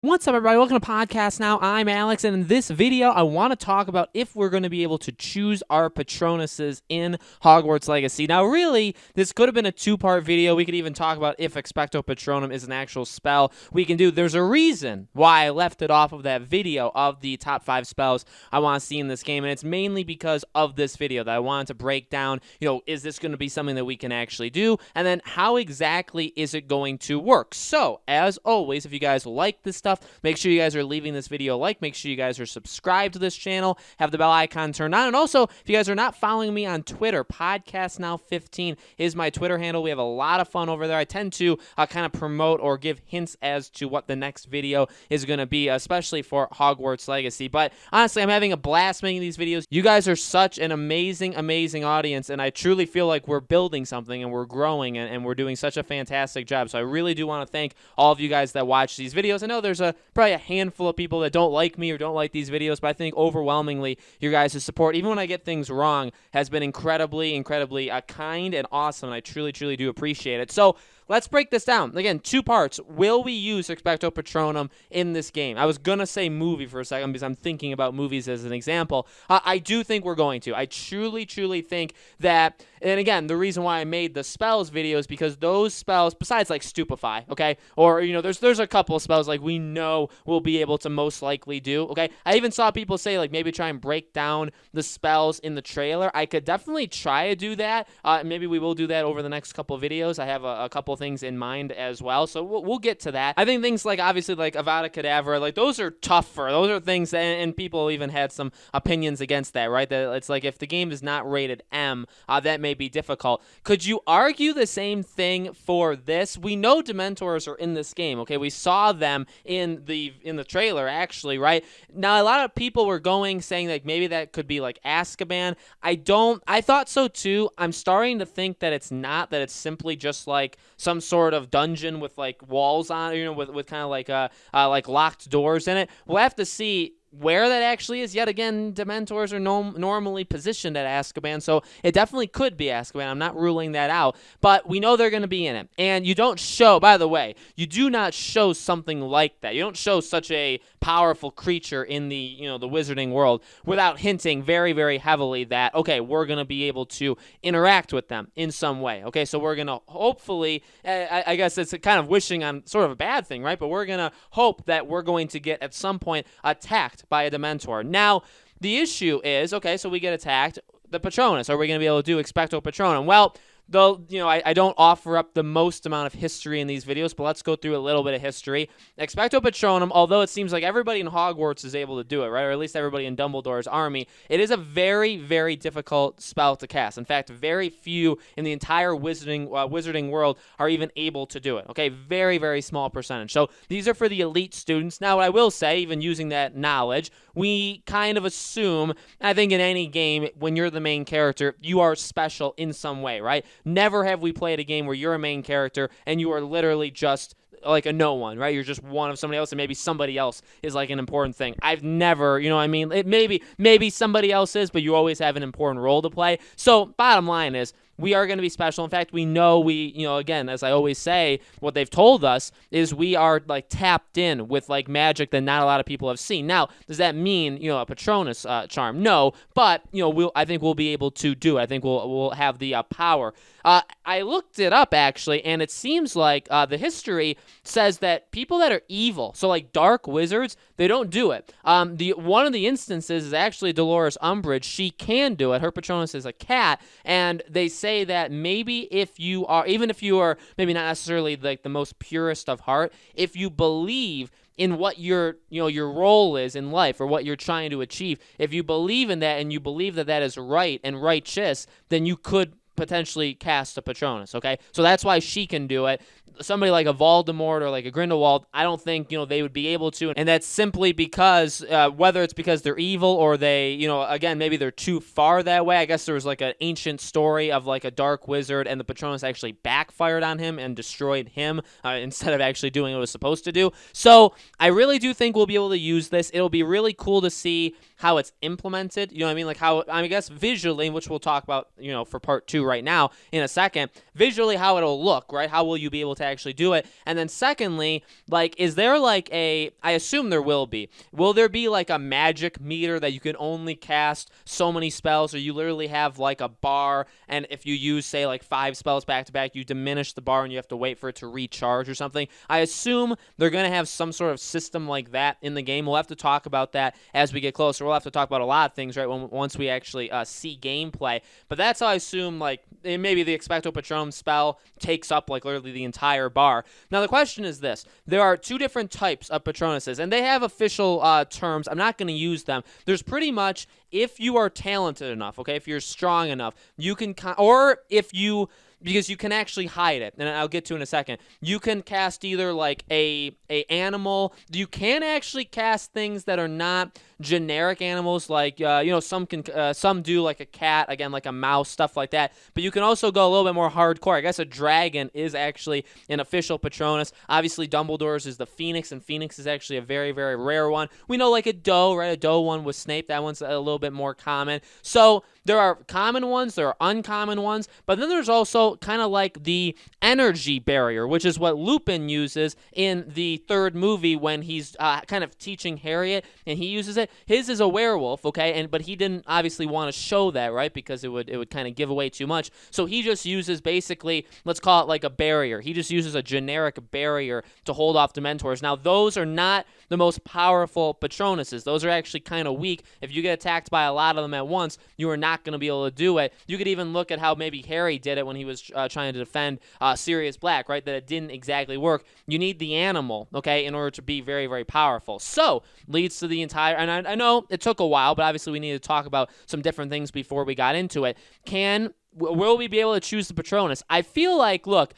What's up, everybody? Welcome to Podcast Now. I'm Alex, and in this video, I want to talk about if we're going to be able to choose our Patronuses in Hogwarts Legacy. Now, really, this could have been a two-part video. We could even talk about if Expecto Patronum is an actual spell we can do. There's a reason why I left it off of that video of the top 5 spells I want to see in this game, and it's mainly because of this video that I wanted to break down, is this going to be something that we can actually do, and then how exactly is it going to work? So, as always, if you guys like this stuff, make sure you guys are leaving this video a like. Make sure you guys are subscribed to this channel, have the bell icon turned on, and also, if you guys are not following me on Twitter, PodcastNow15 is my Twitter handle. We have a lot of fun over there. I tend to kind of promote or give hints as to what the next video is going to be, especially for Hogwarts Legacy. But honestly, I'm having a blast making these videos. You guys are such an amazing, amazing audience, and I truly feel like we're building something and we're growing and we're doing such a fantastic job. So I really do want to thank all of you guys that watch these videos. I know there's probably a handful of people that don't like me or don't like these videos, but I think overwhelmingly your guys' support, even when I get things wrong, has been incredibly, incredibly kind and awesome, and I truly, truly do appreciate it. So let's break this down. Again, two parts. Will we use Expecto Patronum in this game? I was going to say movie for a second because I'm thinking about movies as an example. I do think we're going to. I truly, truly think that, and again, the reason why I made the spells video is because those spells, besides like Stupefy, okay, or, there's a couple of spells like we know we'll be able to most likely do, okay? I even saw people say like maybe try and break down the spells in the trailer. I could definitely try to do that. Maybe we will do that over the next couple of videos. I have a couple things in mind as well, so we'll get to that. I think things like, obviously, like Avada Kedavra, like those are tougher. Those are things that, and people even had some opinions against that, right? That it's like if the game is not rated M, that may be difficult. Could you argue the same thing for this? We know Dementors are in this game, okay? We saw them in the trailer, actually, right? Now, a lot of people were saying like maybe that could be like Azkaban. I thought so too. I'm starting to think that it's not, that it's simply just like some sort of dungeon with like walls on it, with kind of like locked doors in it. We'll have to see where that actually is. Yet again, Dementors are normally positioned at Azkaban, so it definitely could be Azkaban. I'm not ruling that out, but we know they're going to be in it. And you don't show, by the way, you do not show something like that. You don't show such a powerful creature in the, the wizarding world without hinting very, very heavily that, okay, we're going to be able to interact with them in some way. Okay, so we're going to hopefully, I guess it's kind of wishing on sort of a bad thing, right? But we're going to hope that we're going to get at some point attacked by a Dementor. Now, the issue is, okay, so we get attacked. The Patronus, are we going to be able to do Expecto Patronum? Well, though, I don't offer up the most amount of history in these videos, but let's go through a little bit of history. Expecto Patronum, although it seems like everybody in Hogwarts is able to do it, right, or at least everybody in Dumbledore's army, it is a very, very difficult spell to cast. In fact, very few in the entire wizarding world are even able to do it, okay? Very, very small percentage. So these are for the elite students. Now, what I will say, even using that knowledge, we kind of assume, I think in any game, when you're the main character, you are special in some way, right? Never have we played a game where you're a main character and you are literally just like a no one, right? You're just one of somebody else, and maybe somebody else is like an important thing. I've never, what I mean? Maybe somebody else is, but you always have an important role to play. So bottom line is, we are going to be special. In fact, we know again, as I always say, what they've told us is we are like tapped in with like magic that not a lot of people have seen. Now, does that mean, a Patronus charm? No, but, I think we'll be able to do it. I think we'll have the power. I looked it up, actually, and it seems like the history says that people that are evil, so like dark wizards, they don't do it. One of the instances is actually Dolores Umbridge. She can do it. Her Patronus is a cat, and they say that maybe even if you are maybe not necessarily like the most purest of heart, if you believe in what your role is in life or what you're trying to achieve, if you believe in that and you believe that that is right and righteous, then you could potentially cast a Patronus, okay? So that's why she can do it. Somebody like a Voldemort or like a Grindelwald, I don't think, they would be able to, and that's simply because, whether it's because they're evil or they, again, maybe they're too far that way. I guess there was like an ancient story of like a dark wizard and the Patronus actually backfired on him and destroyed him instead of actually doing what it was supposed to do. So I really do think we'll be able to use this. It'll be really cool to see how it's implemented, like how, I guess visually, which we'll talk about, for part 2 right now in a second. Visually, how it'll look, right? How will you be able to actually do it? And then secondly, like, is there like I assume there will there be like a magic meter that you can only cast so many spells, or you literally have like a bar, and if you use, say, like 5 spells back to back, you diminish the bar and you have to wait for it to recharge or something? I assume they're going to have some sort of system like that in the game. We'll have to talk about that as we get closer. We'll have to talk about a lot of things, right, once we actually see gameplay. But that's how I assume, like, maybe the Expecto Patronum spell takes up, like, literally the entire bar. Now, the question is this. There are 2 different types of Patronuses, and they have official terms. I'm not going to use them. There's pretty much, if you are talented enough, okay, if you're strong enough, you can, or if you, because you can actually hide it, and I'll get to in a second. You can cast either like a animal. You can actually cast things that are not generic animals, like some do, like a cat, again, like a mouse, stuff like that. But you can also go a little bit more hardcore. I guess a dragon is actually an official Patronus. Obviously, Dumbledore's is the Phoenix, and Phoenix is actually a very, very rare one. We know, like, a doe, right? A doe one with Snape. That one's a little bit more common. So there are common ones, there are uncommon ones, but then there's also kind of like the energy barrier, which is what Lupin uses in the 3rd movie when he's kind of teaching Harriet, and he uses it. His is a werewolf, okay, but he didn't obviously want to show that, right, because it would kind of give away too much. So he just uses, basically, let's call it like a barrier. He just uses a generic barrier to hold off Dementors. Now, those are not the most powerful Patronuses. Those are actually kind of weak. If you get attacked by a lot of them at once, you are not going to be able to do it. You could even look at how maybe Harry did it when he was trying to defend Sirius Black, right, that it didn't exactly work. You need the animal, okay, in order to be very, very powerful. So, leads to the entire, and I know it took a while, but obviously we need to talk about some different things before we got into it. Will we be able to choose the Patronus? I feel like, look,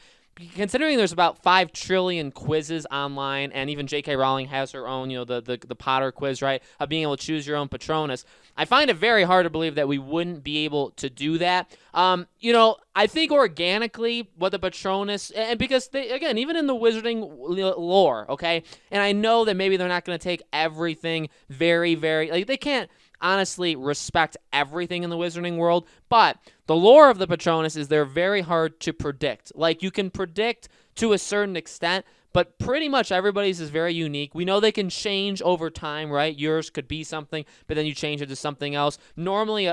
considering there's about 5 trillion quizzes online, and even J.K. Rowling has her own, the Potter quiz, right, of being able to choose your own Patronus, I find it very hard to believe that we wouldn't be able to do that. I think organically what the Patronus, and because they, again, even in the wizarding lore, okay, and I know that maybe they're not going to take everything very, very, like, they can't honestly respect everything in the wizarding world, but the lore of the Patronus is they're very hard to predict. Like, you can predict to a certain extent, but pretty much everybody's is very unique. We know they can change over time, right? Yours could be something, but then you change it to something else. Normally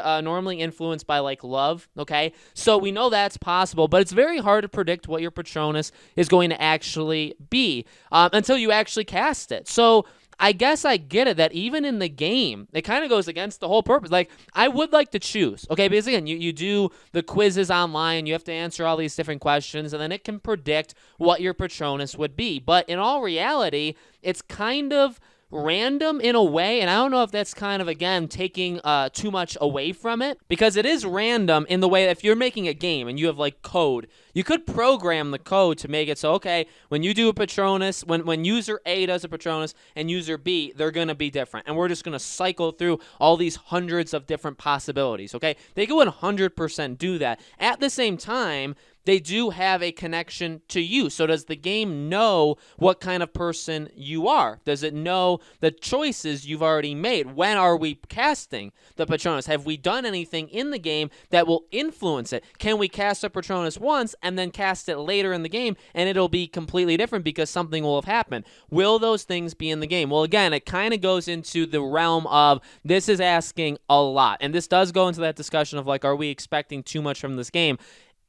influenced by, like, love, okay? So we know that's possible, but it's very hard to predict what your Patronus is going to actually be until you actually cast it. So I guess I get it that even in the game, it kind of goes against the whole purpose. Like, I would like to choose, okay? Because, again, you do the quizzes online. You have to answer all these different questions, and then it can predict what your Patronus would be. But in all reality, it's kind of random in a way, and I don't know if that's kind of, again, taking too much away from it, because it is random in the way that if you're making a game and you have, like, code, you could program the code to make it so, okay, when you do a Patronus, when user A does a Patronus and user B, they're going to be different, and we're just going to cycle through all these hundreds of different possibilities, okay? They could 100% do that. At the same time, they do have a connection to you. So does the game know what kind of person you are? Does it know the choices you've already made? When are we casting the Patronus? Have we done anything in the game that will influence it? Can we cast a Patronus once and then cast it later in the game and it'll be completely different because something will have happened? Will those things be in the game? Well, again, it kind of goes into the realm of this is asking a lot. And this does go into that discussion of, like, are we expecting too much from this game?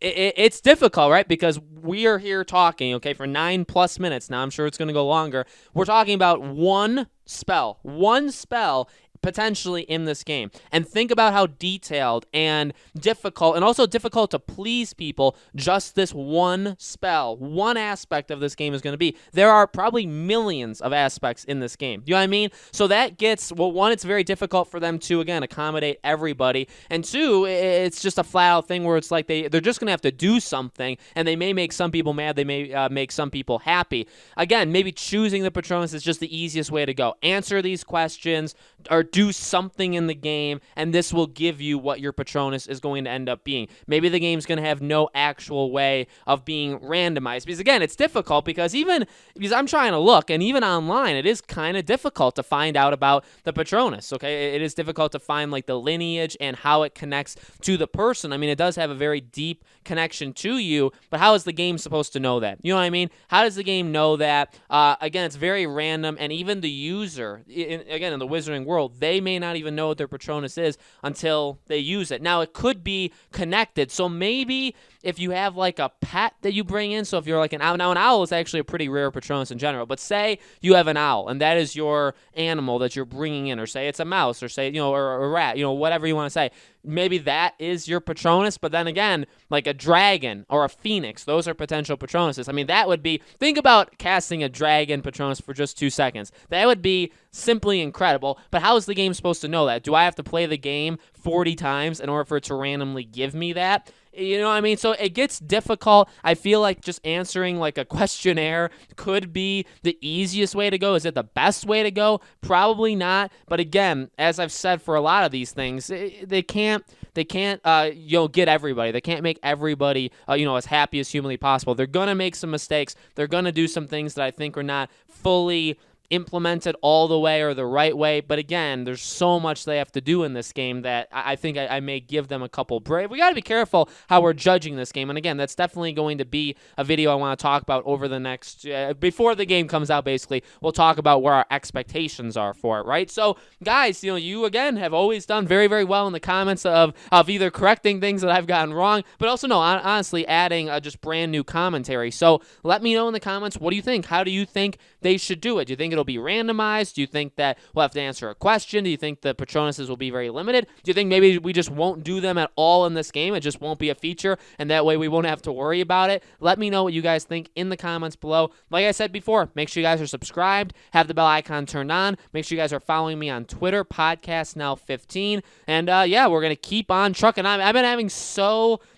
It's difficult, right? Because we are here talking, okay, for 9+ minutes now. I'm sure it's going to go longer. We're talking about one spell potentially in this game. And think about how detailed and difficult, and also difficult to please people, just this one spell, one aspect of this game is going to be. There are probably millions of aspects in this game. You know what I mean? So that gets, well, one, it's very difficult for them to, again, accommodate everybody. And two, it's just a flat out thing where it's like they're just going to have to do something, and they may make some people mad, they may make some people happy. Again, maybe choosing the Patronus is just the easiest way to go. Answer these questions, or do something in the game, and this will give you what your Patronus is going to end up being. Maybe the game's going to have no actual way of being randomized, because again, it's difficult because I'm trying to look, and even online, it is kind of difficult to find out about the Patronus, okay? It is difficult to find like the lineage and how it connects to the person. I mean, it does have a very deep connection to you, but how is the game supposed to know that? You know what I mean? How does the game know that? Again, it's very random, and even the user, again, in the Wizarding world, they may not even know what their Patronus is until they use it. Now, it could be connected, so maybe if you have like a pet that you bring in, so if you're like an owl, now an owl is actually a pretty rare Patronus in general, but say you have an owl, and that is your animal that you're bringing in, or say it's a mouse, or say, or a rat, whatever you want to say. Maybe that is your Patronus, but then again, like a dragon or a phoenix, those are potential Patronuses. I mean, that would be, think about casting a dragon Patronus for just 2 seconds. That would be simply incredible, but how is the game supposed to know that? Do I have to play the game 40 times in order for it to randomly give me that? You know what I mean? So it gets difficult. I feel like just answering like a questionnaire could be the easiest way to go. Is it the best way to go? Probably not. But again, as I've said for a lot of these things, they can't get everybody. They can't make everybody as happy as humanly possible. They're gonna make some mistakes. They're gonna do some things that I think are not fully implemented all the way or the right way, but again, there's so much they have to do in this game that I think I may give them a couple breaks. We got to be careful how we're judging this game, and again, that's definitely going to be a video I want to talk about over the next, before the game comes out, basically. We'll talk about where our expectations are for it, right? So, guys, you again have always done very, very well in the comments of either correcting things that I've gotten wrong, but also, no, honestly, adding just brand new commentary. So, let me know in the comments, what do you think? How do you think they should do it? Do you think it'll be randomized? Do you think that we'll have to answer a question? Do you think the Patronuses will be very limited? Do you think maybe we just won't do them at all in this game? It just won't be a feature, and that way we won't have to worry about it. Let me know what you guys think in the comments below. Like I said before, make sure you guys are subscribed, have the bell icon turned on. Make sure you guys are following me on Twitter, PodcastNow15. And yeah, we're going to keep on trucking. I've been having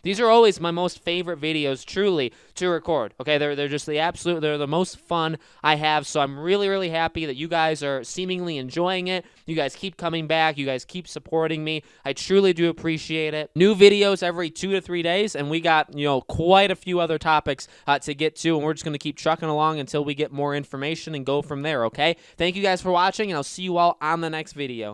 these are always my most favorite videos, truly, to record. Okay, they're just they're the most fun I have, so I'm really, really happy that you guys are seemingly enjoying it. You guys keep coming back. You guys keep supporting me. I truly do appreciate it. New videos every 2 to 3 days, and we got, quite a few other topics to get to, and we're just going to keep trucking along until we get more information and go from there, okay? Thank you guys for watching, and I'll see you all on the next video.